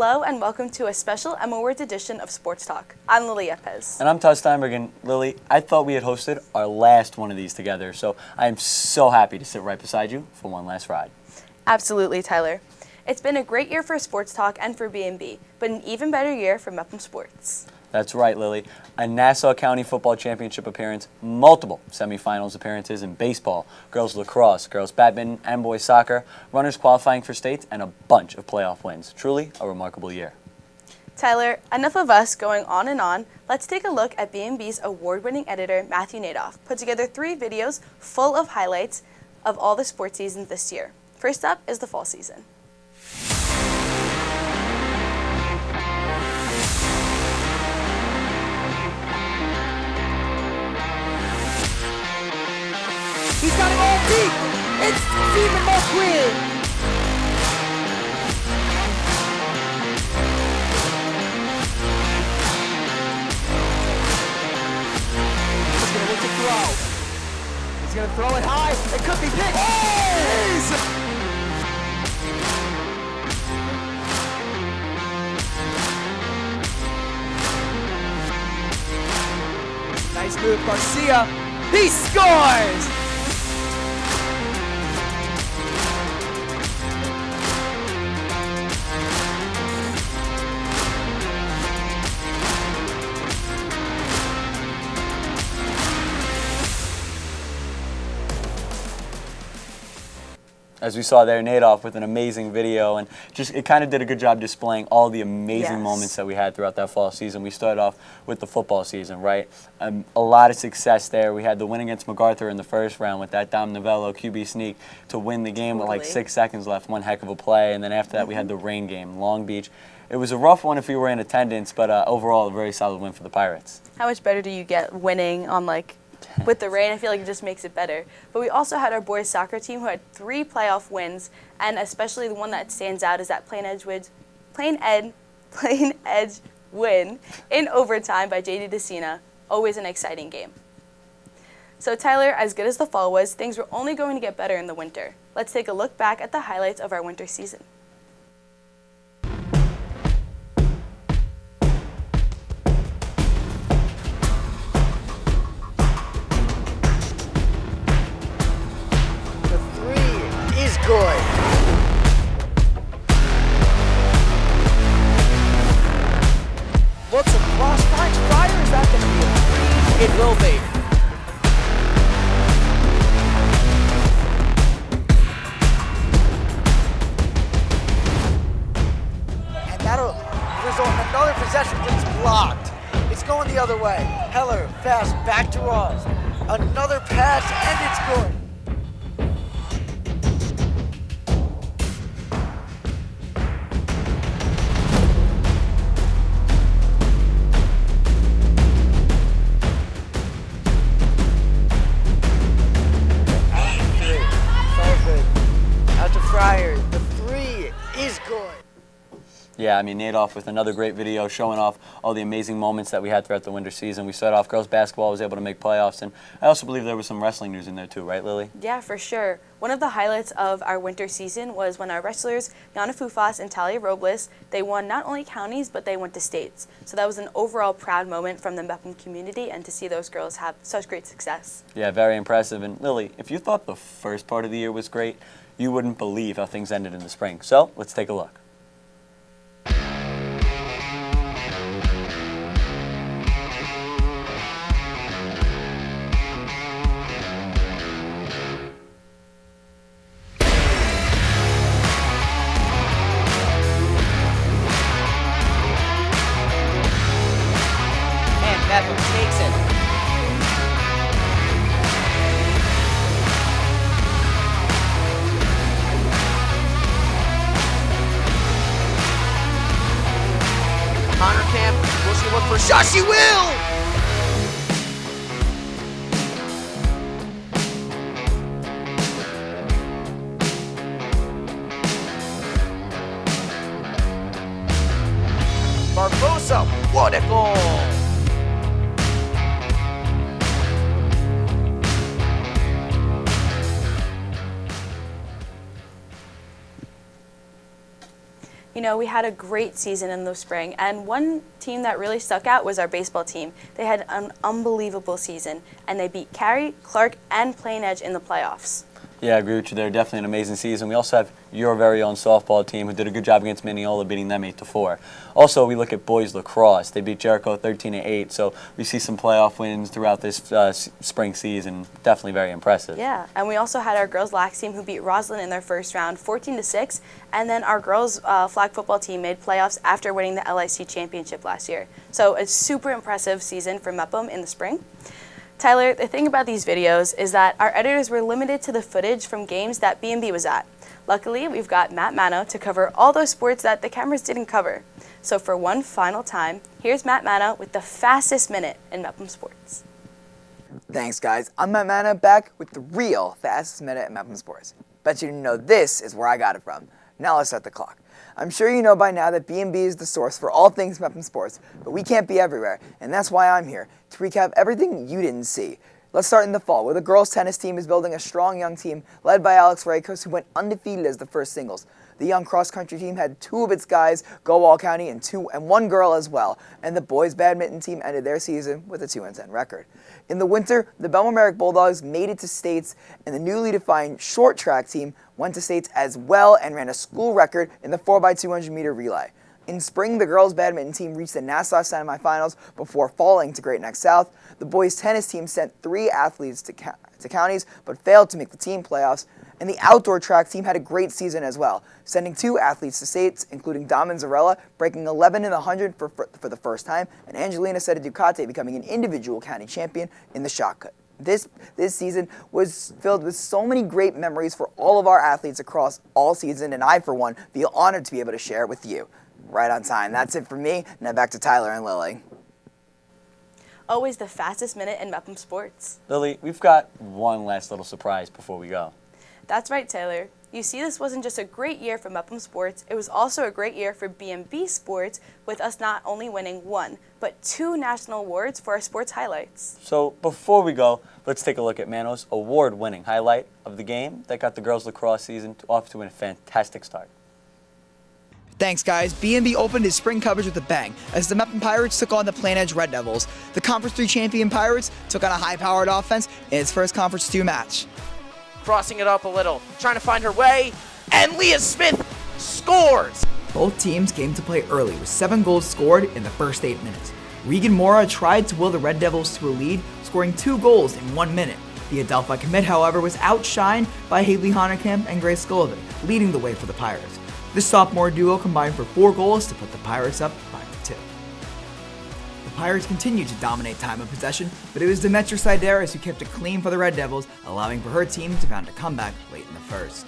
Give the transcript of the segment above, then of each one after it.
Hello and welcome to a special M-Awads edition of Sports Talk. I'm Lily Yepes. And I'm Todd Steinberg, and Lily, I thought we had hosted our last one of these together, so I am so happy to sit right beside you for one last ride. Absolutely, Tyler. It's been a great year for Sports Talk and for B&B, but an even better year for Mepham Sports. That's right, Lily. A Nassau County Football Championship appearance, multiple semifinals appearances in baseball, girls lacrosse, girls badminton, and boys soccer, runners qualifying for states, and a bunch of playoff wins. Truly a remarkable year. Tyler, enough of us going on and on. Let's take a look at B&B's award-winning editor, Matthew Nadoff, put together 3 videos full of highlights of all the sports seasons this year. First up is the fall season. He's got it all deep. It's Stephen Mulqueen. He's going to look to throw. He's going to throw it high. It could be picked. Oh! Nice move, Garcia. He scores! As we saw there, Nadoff with an amazing video, and just it kind of did a good job displaying all the amazing moments that we had throughout that fall season. We started off with the football season, right? A lot of success there. We had the win against MacArthur in the first round with that Dom Novello QB sneak to win the game with like 6 seconds left, one heck of a play. And then after that, we had the rain game, Long Beach. It was a rough one if we were in attendance, but overall, a very solid win for the Pirates. How much better do you get winning on with the rain? I feel like it just makes it better. But we also had our boys soccer team who had 3 playoff wins, and especially the one that stands out is that plain edge win in overtime by JD DeCina. Always an exciting game. So Tyler, as good as the fall was, things were only going to get better in the winter. Let's take a look back at the highlights of our winter season. Good. Looks across, finds fire. Is that going to be a 3? It will be. And that'll result in another possession, but it's blocked. It's going the other way. Heller, fast, back to Ross. Another pass, and it's good. The 3 is good. Yeah, I mean, Nadoff with another great video showing off all the amazing moments that we had throughout the winter season. We started off girls basketball was able to make playoffs, and I also believe there was some wrestling news in there too, right, Lily? Yeah, for sure. One of the highlights of our winter season was when our wrestlers, Yana Fufas and Talia Robles, they won not only counties, but they went to states. So that was an overall proud moment from the Mepham community, and to see those girls have such great success. Yeah, very impressive. And Lily, if you thought the first part of the year was great, you wouldn't believe how things ended in the spring. So let's take a look. And Mepham takes it. Connor Camp, will she look for a shot? She will! Barbosa, what a goal! You know, we had a great season in the spring, and one team that really stuck out was our baseball team. They had an unbelievable season, and they beat Cary, Clark, and Plain Edge in the playoffs. Yeah, I agree with you there. Definitely an amazing season. We also have your very own softball team who did a good job against Mineola, beating them 8-4. Also, we look at boys lacrosse. They beat Jericho 13-8. So we see some playoff wins throughout this spring season. Definitely very impressive. Yeah, and we also had our girls lax team who beat Roslyn in their first round 14-6. And then our girls flag football team made playoffs after winning the LIC championship last year. So a super impressive season for Mepham in the spring. Tyler, the thing about these videos is that our editors were limited to the footage from games that B&B was at. Luckily, we've got Matt Manno to cover all those sports that the cameras didn't cover. So for one final time, here's Matt Manno with the fastest minute in Mepham sports. Thanks, guys. I'm Matt Manno, back with the real fastest minute in Mepham sports. Bet you didn't know this is where I got it from. Now let's start the clock. I'm sure you know by now that B&B is the source for all things Mepham sports, but we can't be everywhere, and that's why I'm here, to recap everything you didn't see. Let's start in the fall, where the girls' tennis team is building a strong young team led by Alex Raycos, who went undefeated as the first singles. The young cross-country team had 2 of its guys go all-county and 1 girl as well, and the boys' badminton team ended their season with a 2-10 record. In the winter, the Bellmore-Merrick Bulldogs made it to states, and the newly defined short track team went to states as well and ran a school record in the 4x200 meter relay. In spring, the girls' badminton team reached the Nassau semifinals before falling to Great Neck South. The boys' tennis team sent 3 athletes to counties but failed to make the team playoffs. And the outdoor track team had a great season as well, sending 2 athletes to states, including Dom Zarella breaking 11 in the 100 for the first time, and Angelina Seta Ducati becoming an individual county champion in the shot put. This season was filled with so many great memories for all of our athletes across all season, and I, for one, feel honored to be able to share it with you. Right on time. That's it for me. Now back to Tyler and Lily. Always the fastest minute in Mepham sports. Lily, we've got one last little surprise before we go. That's right, Taylor. You see, this wasn't just a great year for Mepham sports, it was also a great year for B&B sports, with us not only winning 1, but 2 national awards for our sports highlights. So before we go, let's take a look at Manno's award-winning highlight of the game that got the girls' lacrosse season off to a fantastic start. Thanks, guys. B&B opened his spring coverage with a bang as the Mepham Pirates took on the Plain Edge Red Devils. The Conference 3 champion Pirates took on a high-powered offense in its first Conference 2 match. Crossing it up a little, trying to find her way, and Leah Smith scores! Both teams came to play early with 7 goals scored in the first 8 minutes. Regan Mora tried to will the Red Devils to a lead, scoring 2 goals in 1 minute. The Adelphi commit, however, was outshined by Haley Honerkamp and Grace Skolvik, leading the way for the Pirates. The sophomore duo combined for 4 goals to put the Pirates up 5-2. The Pirates continued to dominate time of possession, but it was Demetra Sideris who kept it clean for the Red Devils, allowing for her team to mount a comeback late in the first.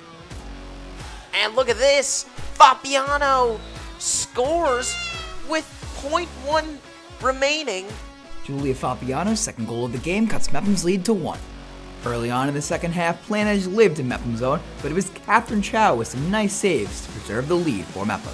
And look at this! Fabiano scores with .1 remaining. Julia Fabiano's second goal of the game cuts Mepham's lead to 1. Early on in the second half, Plain Edge lived in Mepham's zone, but it was Catherine Chow with some nice saves to preserve the lead for Mepham.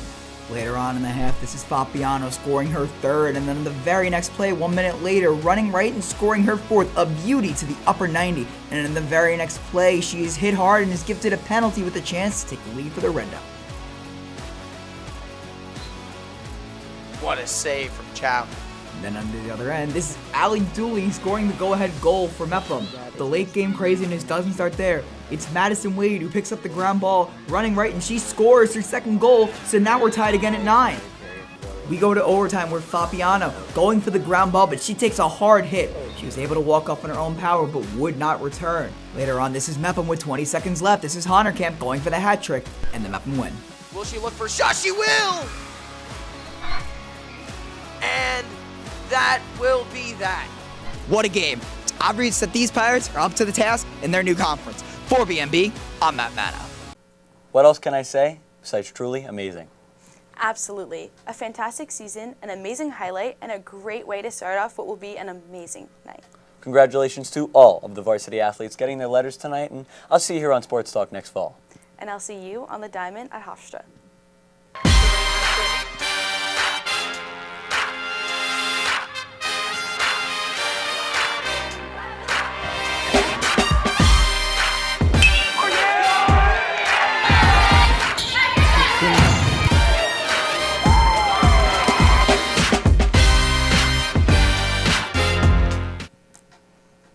Later on in the half, this is Fabiano scoring her 3rd, and then in the very next play, 1 minute later, running right and scoring her 4th, a beauty to the upper 90. And in the very next play, she is hit hard and is gifted a penalty with a chance to take the lead for the Red Devils. What a save from Chow. And then on the other end, this is Ali Dooley scoring the go-ahead goal for Mepham. The late game craziness doesn't start there. It's Madison Wade who picks up the ground ball, running right, and she scores her 2nd goal, so now we're tied again at 9. We go to overtime with Fabiano going for the ground ball, but she takes a hard hit. She was able to walk off on her own power, but would not return. Later on, this is Mepham with 20 seconds left. This is Honerkamp going for the hat trick, and the Mepham win. Will she look for a shot? She will! And that will be that. What a game. It's obvious that these Pirates are up to the task in their new conference. For B&B, I'm Matt Manno. What else can I say besides truly amazing? Absolutely. A fantastic season, an amazing highlight, and a great way to start off what will be an amazing night. Congratulations to all of the varsity athletes getting their letters tonight, and I'll see you here on Sports Talk next fall. And I'll see you on the diamond at Hofstra.